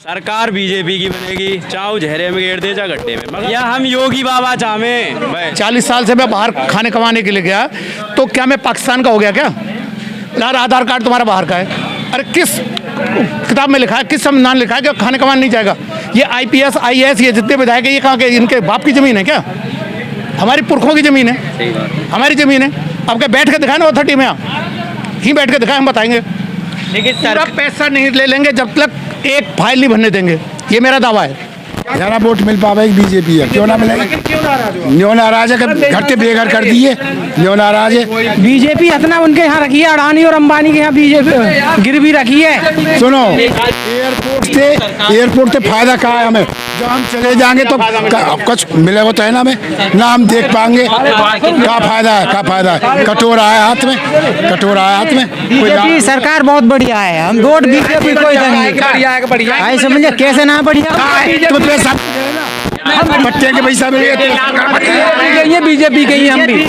सरकार बीजेपी की बनेगी, चाहे जहरे में गेर दे चाहे गड्ढे में, मगर या हम योगी बाबा चाहें। 40 साल से मैं बाहर खाने कमाने के लिए गया, तो क्या मैं पाकिस्तान का हो गया क्या? यार आधार कार्ड तुम्हारा बाहर का है। अरे किस किताब में लिखा है, किस संविधान लिखा है कि खाने कमाने नहीं जाएगा? ये IPS IAS ये जितने विधायक है, ये कहाँ के इनके बाप की ज़मीन है क्या? हमारी पुरखों की ज़मीन है, हमारी ज़मीन है। अब क्या बैठ के दिखाए ना अथॉरिटी में, ही बैठ के दिखाए, हम बताएंगे। लेकिन पूरा पैसा नहीं ले लेंगे जब तक एक फाइल नहीं भरने देंगे, ये मेरा दावा है। ज़्यादा वोट मिल पावे बीजेपी है, क्यों ना मिलेगा? क्यों नाराज है? घर के बेघर कर दिए, क्यों नाराज है? बीजेपी इतना उनके यहाँ रखी है, अडानी और अंबानी के यहाँ बीजेपी गिरवी रखी है। सुनो, एयरपोर्ट से फायदा कहाँ है हमें? जब हम चले जाएंगे तो कुछ मिलेगा तो है ना, हमें ना हम देख पाएंगे। क्या फायदा है, क्या फायदा है? कटोरा है हाथ में, कटोरा है हाथ में। बीजेपी सरकार बहुत बढ़िया है, हम वोट बीजेपी को बढ़िया समझे, कैसे ना बढ़िया बच्चे के पैसा मिले, ये बीजेपी के ही हम भी।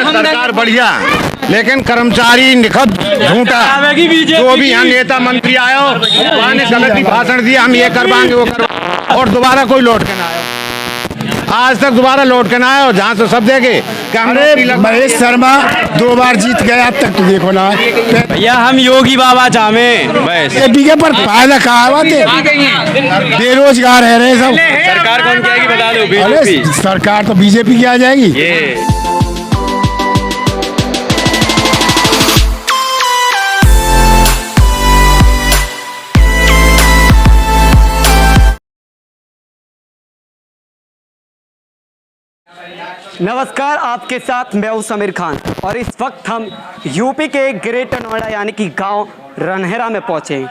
सरकार बढ़िया, लेकिन कर्मचारी निखत झूठा। जो भी यहाँ नेता मंत्री आयो, वहाँ ने गलत ही भाषण दिया, हम ये करवाएंगे वो करवाएंगे, और दोबारा कोई लौट के ना आयो। आज तक दोबारा लौट के ना आयो, जहाँ से सब देखे। महेश शर्मा 2 बार जीत गया, अब तक तो देखो ना। भैया हम योगी बाबा चाहें बस। बीजे पर फायदा कहाँ है? बेरोजगार है रहे सब। सरकार कौन की आएगी बता दो? अरे बीजेपी। सरकार तो बीजेपी की आ जाएगी। ये नमस्कार, आपके साथ मैं हूं समीर खान और इस वक्त हम यूपी के ग्रेटर नोएडा यानी कि गांव रनहेरा में पहुंचे हैं।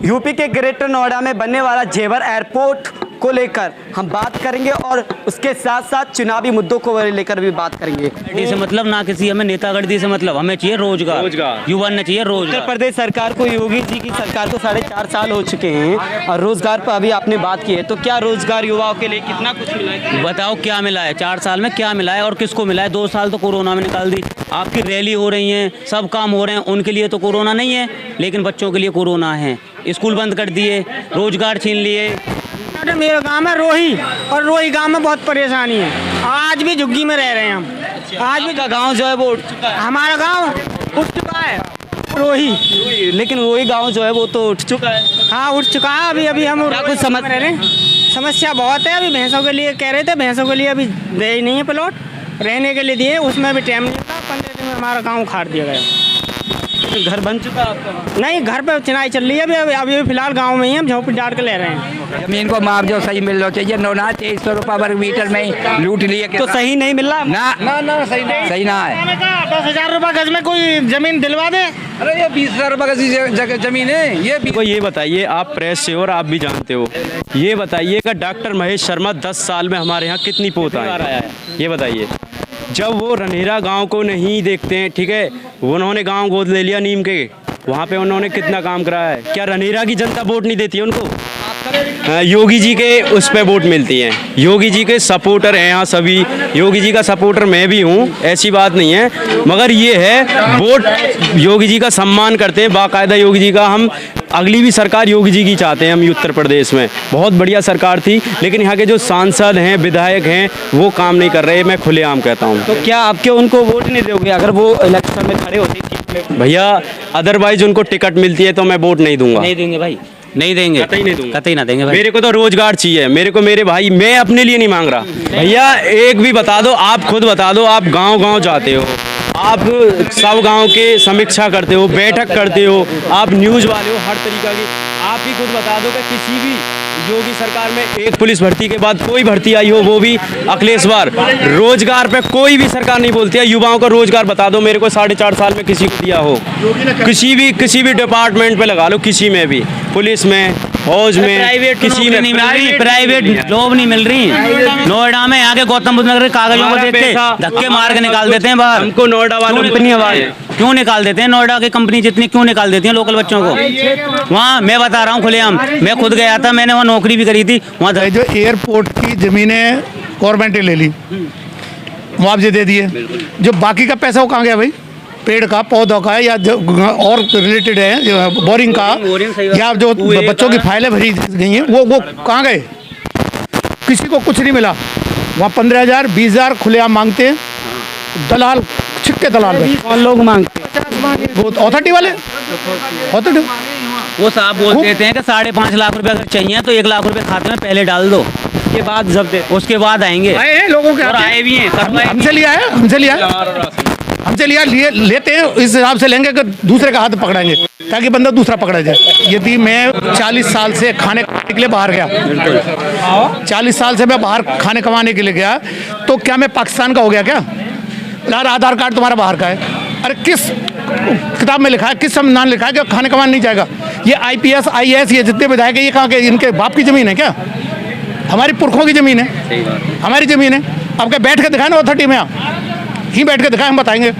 यूपी के ग्रेटर नोएडा में बनने वाला जेवर एयरपोर्ट को लेकर हम बात करेंगे और उसके साथ साथ चुनावी मुद्दों को लेकर भी बात करेंगे। से मतलब ना किसी हमें नेतागर्दी से मतलब, हमें चाहिए रोजगार, युवा ने चाहिए रोजगार। उत्तर प्रदेश सरकार को, योगी जी की सरकार को 4.5 साल हो चुके हैं और रोजगार पर अभी आपने बात की है, तो क्या रोजगार युवाओं के लिए कितना कुछ मिला है? बताओ क्या मिला है 4 साल में, क्या मिला है और किसको मिला है? 2 साल तो कोरोना में निकाल दी। आपकी रैली हो रही है, सब काम हो रहे हैं, उनके लिए तो कोरोना नहीं है, लेकिन बच्चों के लिए कोरोना है। स्कूल बंद कर दिए, रोजगार छीन लिए। मेरा गांव है रोही, और रोही गांव में बहुत परेशानी है। आज भी झुग्गी में रह रहे हैं हम। आज भी गाँव जो है वो उठ चुका है, हमारा गांव उठ चुका है रोही, लेकिन वही गाँव जो है वो तो उठ चुका है। हाँ उठ चुका है। अभी हम कुछ समझ रह रहे हैं, समस्या बहुत है। अभी भैंसों के लिए कह रहे थे, भैंसों के लिए अभी दे ही नहीं है प्लॉट, रहने के लिए दिए, उसमें भी टाइम नहीं था। 15 दिन में हमारा गाँव उखाड़ दिया गया। घर बन चुका आपका? नहीं, घर पे चिनाई चल रही है। अभी फिलहाल गांव में ही हम झोंपड़ी डाल के ले रहे हैं। जमीन को मुआवजा सही मिलना चाहिए। 2300 रुपये वर्ग मीटर में लूट लिए। तो सही नहीं मिल रहा ना सही ना है। 10,000 रुपये गज में कोई जमीन दिलवा दे। अरे ये 20,000 रुपये गज जमीन है ये। को ये बताइए, आप प्रेस से और आप भी जानते हो, ये बताइए कि डॉक्टर महेश शर्मा 10 साल में हमारे यहाँ कितनी पोत आया है? ये बताइए। जब वो रनहेरा गांव को नहीं देखते हैं, ठीक है, उन्होंने गांव गोद ले लिया नीम के, वहाँ पे उन्होंने कितना काम कराया है? क्या रनहेरा की जनता वोट नहीं देती है उनको? योगी जी के उस पे वोट मिलती है। योगी जी के सपोर्टर हैं यहाँ सभी, योगी जी का सपोर्टर मैं भी हूँ, ऐसी बात नहीं है, मगर ये है वोट योगी जी का सम्मान करते हैं बाकायदा। योगी जी का हम अगली भी सरकार योगी जी की चाहते हैं हम। उत्तर प्रदेश में बहुत बढ़िया सरकार थी, लेकिन यहाँ के जो सांसद हैं, विधायक हैं, वो काम नहीं कर रहे। मैं खुलेआम कहता हूँ। तो क्या आपके उनको वोट नहीं दोगे अगर वो इलेक्शन में खड़े होते? भैया अदरवाइज उनको टिकट मिलती है तो मैं वोट नहीं दूंगा। नहीं देंगे भाई, नहीं देंगे, कतई नहीं दूंगा, कतई ना देंगे भाई। मेरे को तो रोजगार चाहिए, मेरे को मेरे भाई, मैं अपने लिए नहीं मांग रहा। भैया एक भी बता दो, आप खुद बता दो, आप गांव-गांव जाते हो, आप सब गांव के समीक्षा करते हो, बैठक करते हो, आप न्यूज़ वाले हो, हर तरीका की, आप ही खुद बता दो कि किसी भी योगी सरकार में एक पुलिस भर्ती के बाद कोई भर्ती आई हो, वो भी अखिलेश बार। रोजगार पे कोई भी सरकार नहीं बोलती है। युवाओं को रोजगार बता दो मेरे को, 4.5 साल में किसी को दिया हो? किसी भी डिपार्टमेंट पे लगा लो, किसी में भी, पुलिस में, फौज में, प्राइवेट किसी में नहीं मिल रही, प्राइवेट जॉब नहीं मिल रही। नोएडा में यहाँ के गौतम बुद्ध नगर के कागजों को देखते धक्के मार के निकाल देते हैं बाहर। हमको नोएडा वालों क्यों निकाल देते हैं? नोएडा की कंपनी जितनी क्यों निकाल देती है लोकल बच्चों को? वहाँ मैं बता रहा हूँ खुलेआम, मैं खुद गया था, मैंने वहाँ नौकरी भी करी थी। वहाँ जो एयरपोर्ट की ज़मीनें गवर्नमेंट ने ले ली, मुआवजे दे दिए, जो बाकी का पैसा वो कहाँ गया भाई? पेड़ का, पौधों का, या जो और रिलेटेड है जो बोरिंग का, या जो बच्चों की फाइलें भरी गई हैं वो कहाँ गए? किसी को कुछ नहीं मिला। वहाँ 15,000 20,000 खुलेआम मांगते हैं दलाल, छिक्के दलाल कौन लोग मांगते हैं? वो अथॉरिटी वाले, अथॉरिटी वो साहब बोल देते हैं कि 5.5 लाख रुपए अगर चाहिए तो 1 लाख रुपए खाते में पहले डाल दो, उसके बाद जब दे उसके बाद आएंगे। आए हैं लोगों के, और आए भी हैं, करवाए हमसे लिया है, हमसे लिया लिए लेते हैं, इस हिसाब से लेंगे कि दूसरे का हाथ पकड़ाएंगे ताकि बंदा दूसरा पकड़ा जाए। यदि मैं 40 साल से खाने कमाने के लिए बाहर गया, 40 साल से मैं बाहर खाने कमाने के लिए गया, तो क्या मैं पाकिस्तान का हो गया क्या? यार आधार कार्ड तुम्हारा बाहर का है। अरे किस किताब में लिखा है, किस संविधान लिखा है कि खाने कमाने नहीं जाएगा? ये IPS IAS ये जितने विधायक है, ये कहाँ के? इनके बाप की ज़मीन है क्या? हमारी पुरखों की ज़मीन है, हमारी ज़मीन है। अब क्या बैठ के दिखाए ना अथॉरिटी में, ही बैठ के दिखाए, हम बताएंगे।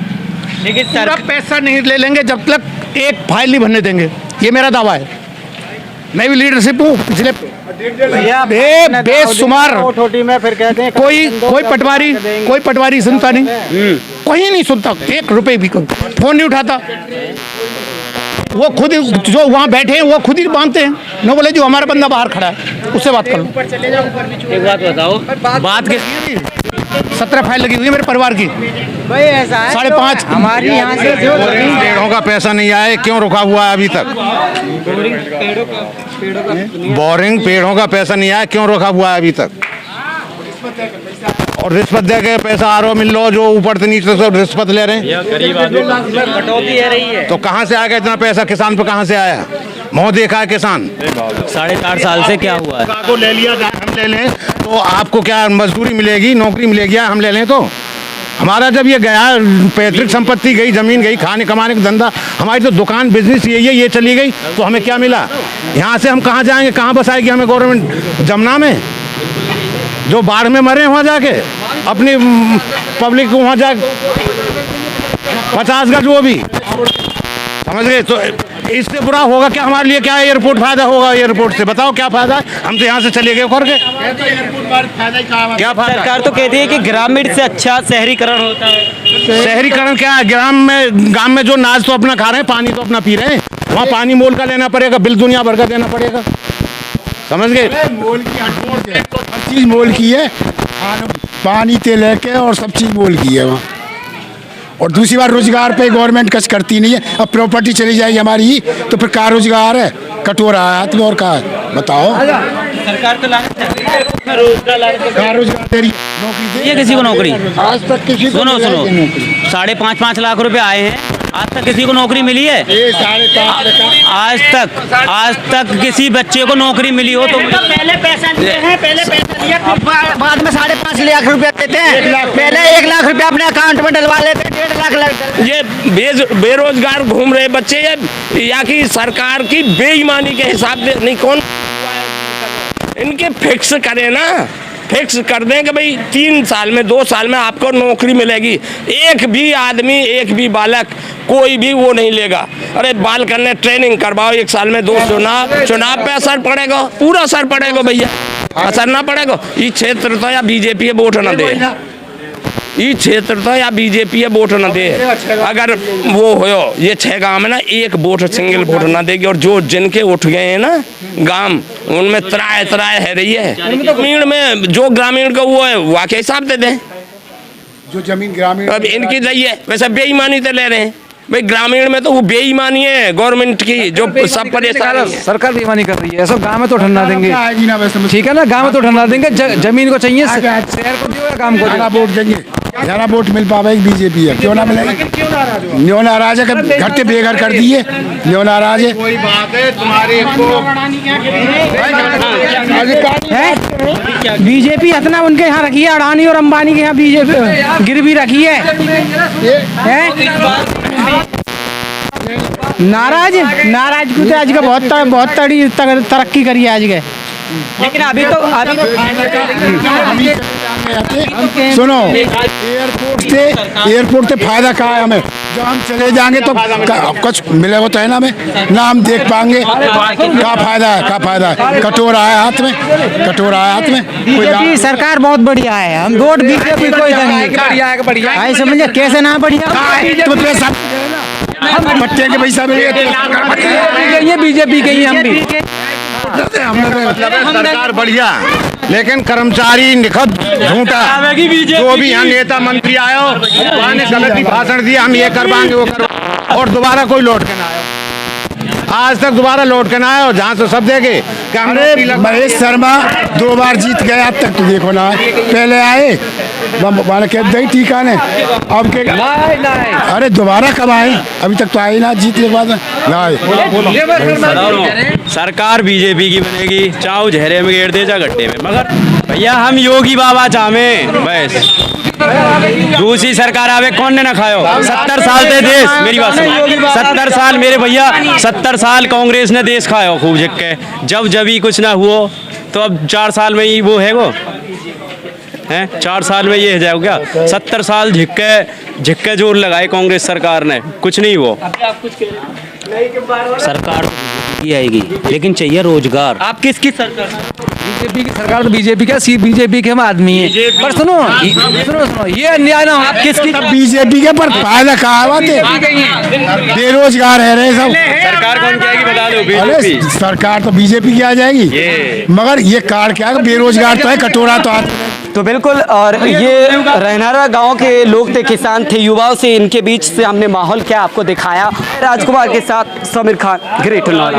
लेकिन पूरा पैसा नहीं ले लेंगे जब तक एक फाइल नहीं भरने देंगे, ये मेरा दावा है। मैं भी लीडरशिप हूँ पिछले बेशुमार। में फिर कहते हैं कोई पटवारी सुनता नहीं, कोई नहीं सुनता, 1 रुपए भी फोन नहीं उठाता। वो खुद जो वहाँ बैठे हैं वो खुद ही मांगते हैं, न बोले जो हमारा बंदा बाहर खड़ा है उससे बात कर लो। एक बात बताओ, बात के 17 फाइल लगी हुई है मेरे परिवार की, भाई ऐसा है 5.5 हमारी यहाँ से जो पेड़ों का पैसा नहीं आया, क्यों रुका हुआ है अभी तक? बोरिंग पेड़ों का पैसा नहीं आया, क्यों रुका हुआ है अभी तक? और रिश्वत दे के पैसा आरो मिल लो, जो ऊपर से नीचे से रिश्वत ले रहे हैं। कटौती है रही है। तो कहाँ से आ गया इतना पैसा? किसान पे कहाँ से आया? मुँह देखा है किसान? 4.5 साल से क्या हुआ है? को ले लिया जाए, हम ले लें तो आपको क्या मजदूरी मिलेगी, नौकरी मिलेगी? हम ले लें तो हमारा जब ये गया, पैतृक संपत्ति गई, जमीन गई, खाने कमाने का धंधा, हमारी तो दुकान बिजनेस यही है, ये चली गई तो हमें क्या मिला? यहाँ से हम कहाँ जाएंगे? कहाँ बसाएगी हमें गवर्नमेंट? जमुना में जो बाढ़ में मरे वहाँ जाके अपनी पब्लिक को वहाँ जा 50 गज वो भी समझ गए। तो इससे बुरा होगा क्या हमारे लिए? क्या एयरपोर्ट फायदा होगा? एयरपोर्ट से बताओ क्या फायदा है? हम तो यहाँ से चले गए करके, क्या फायदा? सरकार तो कहती है कि ग्रामीण से अच्छा शहरीकरण होता है। शहरीकरण क्या है? गांव में जो नाज तो अपना खा रहे हैं, पानी तो अपना पी रहे हैं, वहाँ पानी मोल का लेना पड़ेगा, बिल दुनिया भर का देना पड़ेगा, समझ गए? मोल की हर चीज़ मोल की है, पानी ते लेके और सब चीज़ मोल की है वहाँ। और दूसरी बार रोजगार पे गवर्नमेंट कच करती नहीं है। अब प्रॉपर्टी चली जाएगी हमारी ही तो फिर क्या रोजगार है? कटोरा है हाथ में और कहा है बताओ? सरकार तो रोजगार दे रही है, नौकरी ये किसी को नौकरी? आज तक किसी को सुनो 5.5 लाख रुपए आए हैं, आज तक किसी को नौकरी मिली है? आज तक किसी बच्चे को नौकरी मिली हो तो पहले पैसा लिए हैं, पहले पैसा लिया, बाद में 5.5 लाख रुपया देते हैं। पहले 1 लाख रुपया अपने अकाउंट में डलवा लेते, 1.5 लाख लगता। ये बेरोजगार घूम रहे बच्चे या कि सरकार की बेईमानी के हिसाब से नहीं, कौन इनके फिक्स करे ना, फिक्स कर दें कि भाई 3 साल में 2 साल में आपको नौकरी मिलेगी। एक भी आदमी, एक भी बालक, कोई भी वो नहीं लेगा। अरे बाल करने ट्रेनिंग करवाओ 1 साल में 2 चुनाव पे असर पड़ेगा, पूरा असर पड़ेगा भैया, असर ना पड़ेगा। ये क्षेत्र तो या बीजेपी वोट न दे, ये क्षेत्र तो या बीजेपी वोट न दे। अगर वो हो ये 6 गांव में ना एक वोट, सिंगल वोट ना देगी। और जो जिनके उठ गए हैं ना गांव, उनमें त्राय है रही है। ग्रामीण में जो ग्रामीण का वो है वहाँ के हिसाब से दें, जो जमीन ग्रामीण अब इनकी रही है वैसे बेईमानी से ले रहे हैं भाई। ग्रामीण में तो वो बेईमानी है गवर्नमेंट की, जो सब परेशान। सरकार बेईमानी कर रही है, ऐसा गांव में तो ठंडा देंगे, आएगी ना वैसे ठीक है ना? गांव में तो ठंडा देंगे, जमीन को चाहिए शहर को दियो या गांव को ज़्यादा वोट देंगे, ज़्यादा वोट मिल पाएगी बीजेपी है। क्यों ना मिलेगी? क्यों नाराज है? घर से बेघर कर दिए, क्यों नाराज है? कोई बात है तुम्हारे बीजेपी इतना उनके यहाँ रखी है, अडानी और अंबानी के यहाँ बीजेपी गिरवी रखी है। नाराज को तो आज का बहुत तरक्की करी है आज के। लेकिन अभी तो आते सुनो, एयरपोर्ट से फायदा कहाँ है हमें? जब हम चले जाएंगे तो कुछ मिलेगा तो है ना हमें, ना हम देख पाएंगे। क्या फायदा है, क्या फायदा है? कटोरा है हाथ में, कटोरा है हाथ में। बीजेपी सरकार बहुत बढ़िया है, हम वोट बीजेपी को ही देंगे। बढ़िया समझे, कैसे ना बढ़िया तो पैसा पट्टे के पैसा मिलेगा, बीजेपी के ही हम भी सरकार बढ़िया, लेकिन कर्मचारी निखत झूठा। जो भी यहाँ नेता मंत्री आयो, उन्होंने गलत ही भाषण दिया, हम ये करवाएंगे वो करवाएंगे, और दोबारा कोई लौट के ना आयो। आज तक दोबारा लौट के ना आयो, जहाँ से सब देखे कि हमने महेश शर्मा 2 बार जीत गए, अब तक तो देखो ना पहले आए माना कह दही टीका ने, अब के अरे दोबारा कब आए? अभी तक तो आए ना, जीतने के बाद ना आए। सरकार बीजेपी की बनेगी, चाहो झहरे में गेर दे जा गड्ढे में, मगर भैया हम योगी बाबा चाहें बस। दूसरी सरकार आवे, कौन ने ना खायो? 70 साल दे देश, मेरी बात सुनो, 70 साल मेरे भैया, 70 साल कांग्रेस ने देश खायो खूब झिक के। जब ही कुछ ना हुआ तो अब 4 साल में ही वो है वो हैं, 4 साल में ये हो जाएगा क्या? 70 साल झिक के जोर लगाए कांग्रेस सरकार ने, कुछ नहीं हुआ। सरकार की आएगी, लेकिन चाहिए रोजगार। आप किसकी सरकार? बीजेपी की सरकार, तो बीजेपी का सी, बीजेपी के हम आदमी हैं। पर सुनो सुनो, ये अन्याय ना हो। आप किसकी? बीजेपी के पर फायदा कहाँ आते? बेरोजगार है रहे सब। सरकार कौन की आएगी बता दो? अरे बीजेपी सरकार तो बीजेपी की आ जाएगी, मगर ये कार्ड क्या है? बेरोजगार तो है, कटोरा तो आता। तो बिल्कुल, और ये रहनारा गांव के लोग थे, किसान थे, युवाओं से इनके बीच से हमने माहौल क्या आपको दिखाया। राजकुमार के साथ समीर खान, ग्रेटर नोएडा।